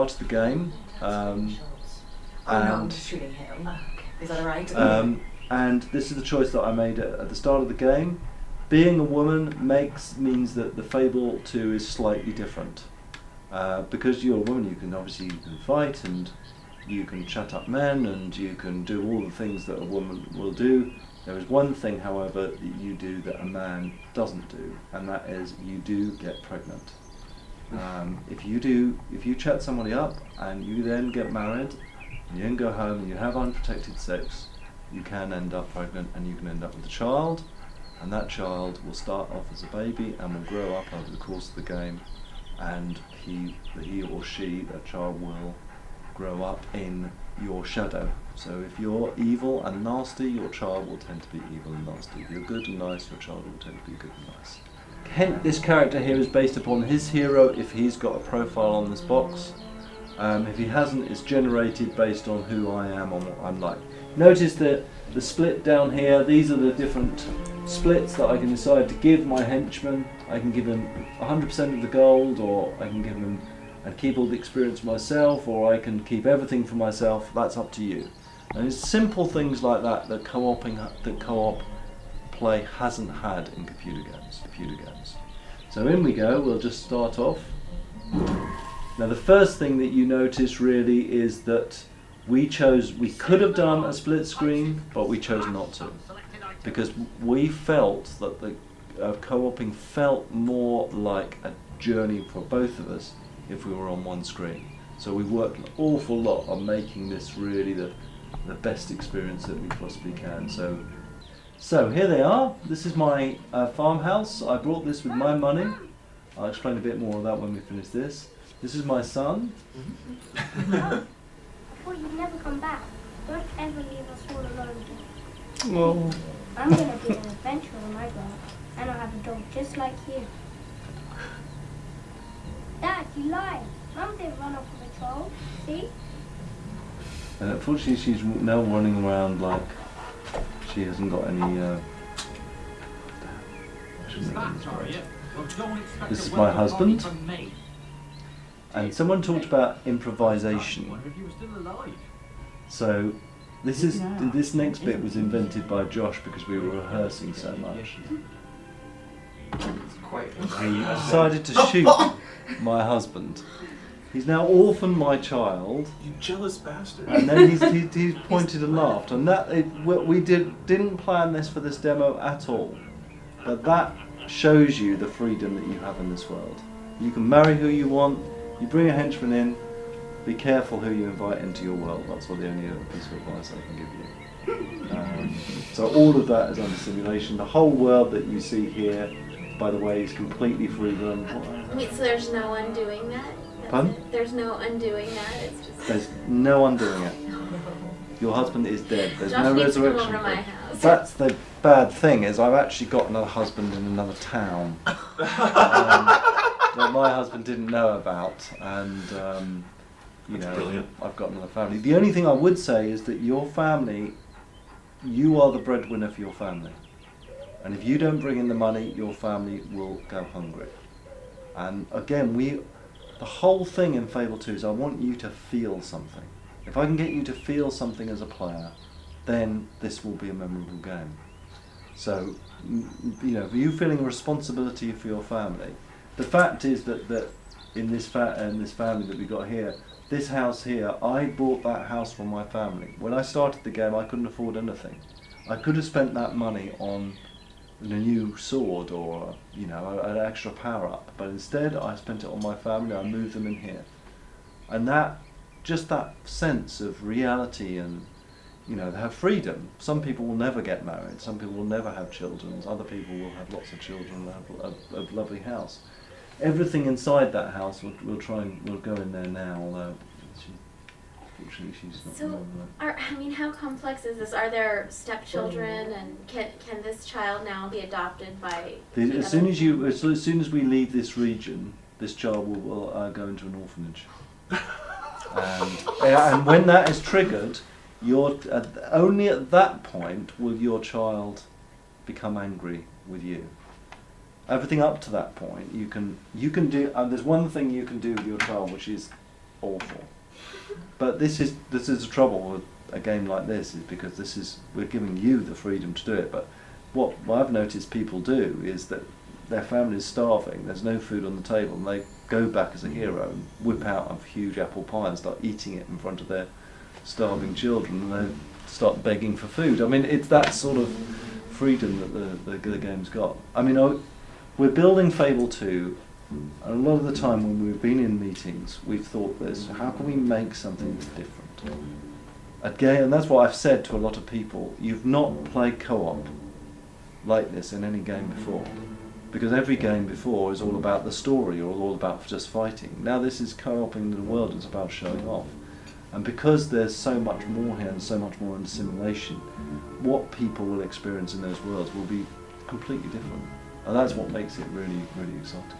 started the game. No, I'm just shooting him. Is that alright? And this is the choice that I made at the start of the game. Being a woman means that the Fable 2 is slightly different. Because you're a woman, you can fight and you can chat up men and you can do all the things that a woman will do. There is one thing, however, that you do that a man doesn't do, and that is you do get pregnant. If you chat somebody up and you then get married, and you then go home and you have unprotected sex, you can end up pregnant and you can end up with a child, and that child will start off as a baby and will grow up over the course of the game, and he or she, that child, will grow up in your shadow. So if you're evil and nasty, your child will tend to be evil and nasty. If you're good and nice, your child will tend to be good and nice. Hence, this character here is based upon his hero if he's got a profile on this box. If he hasn't, it's generated based on who I am and what I'm like. Notice that the split down here, these are the different splits that I can decide to give my henchman. I can give him 100% of the gold, or I can give him and keep all the experience for myself, or I can keep everything for myself. That's up to you. And it's simple things like that that co-op play hasn't had in computer games. So in we go. We'll just start off. Now the first thing that you notice really is that we could have done a split screen, but we chose not to, because we felt that the co-oping felt more like a journey for both of us if we were on one screen. So we worked an awful lot on making this really the best experience that we possibly can. So here they are. This is my farmhouse. I brought this with my money. I'll explain a bit more of that when we finish this. This is my son. I thought you'd never come back. Don't ever leave us all alone again. Well, I'm going to be an adventurer when I grow up, and I'll have a dog just like you. Dad, you lied. Mum didn't run off with a troll. See? Unfortunately, she's now running around like she hasn't got any. This is my husband. And someone talked about improvisation. So this next bit was invented by Josh because we were rehearsing so much. He decided to shoot my husband. He's now orphaned my child. You jealous bastard. And then he's pointed and laughed. And we didn't plan this for this demo at all. But that shows you the freedom that you have in this world. You can marry who you want. You bring a henchman in. Be careful who you invite into your world. That's the only other piece of advice I can give you. So all of that is under simulation. The whole world that you see here, by the way, is completely freedom. Wait, so there's no undoing that? Pardon? There's no undoing that. It's just. There's no undoing it. Your husband is dead. There's Josh no needs to resurrection. come over my house. That's the bad thing, is I've actually got another husband in another town that my husband didn't know about, and you know, brilliant. I've got another family. The only thing I would say is that your family, you are the breadwinner for your family, and if you don't bring in the money, your family will go hungry. And again, the whole thing in Fable 2 is I want you to feel something. If I can get you to feel something as a player, then this will be a memorable game. So, you know, you feeling a responsibility for your family. The fact is that in this family that we got here, this house here, I bought that house for my family. When I started the game, I couldn't afford anything. I could have spent that money on a new sword or, you know, an extra power up, but instead I spent it on my family. I moved them in here, and that sense of reality, and you know, they have freedom. Some people will never get married, some people will never have children, other people will have lots of children and have a lovely house. Everything inside that house we'll go in there now, although unfortunately she's not. So, how complex is this? Are there stepchildren, and can this child now be adopted by? As soon as we leave this region, this child will go into an orphanage, and when that is triggered, only at that point will your child become angry with you. Everything up to that point, you can do. There's one thing you can do with your child, which is awful. But this is the trouble with a game like this, is because we're giving you the freedom to do it. But what I've noticed people do is that their family's starving, there's no food on the table, and they go back as a hero and whip out a huge apple pie and start eating it in front of their starving children, and they start begging for food. I mean, it's that sort of freedom that the game's got. I mean, we're building Fable 2, and a lot of the time when we've been in meetings, we've thought this: how can we make something different? Again, and that's what I've said to a lot of people. You've not played co-op like this in any game before, because every game before is all about the story or all about just fighting. Now this is co-oping the world, it's about showing off. And because there's so much more here and so much more in simulation, what people will experience in those worlds will be completely different. And that's what makes it really, really exciting.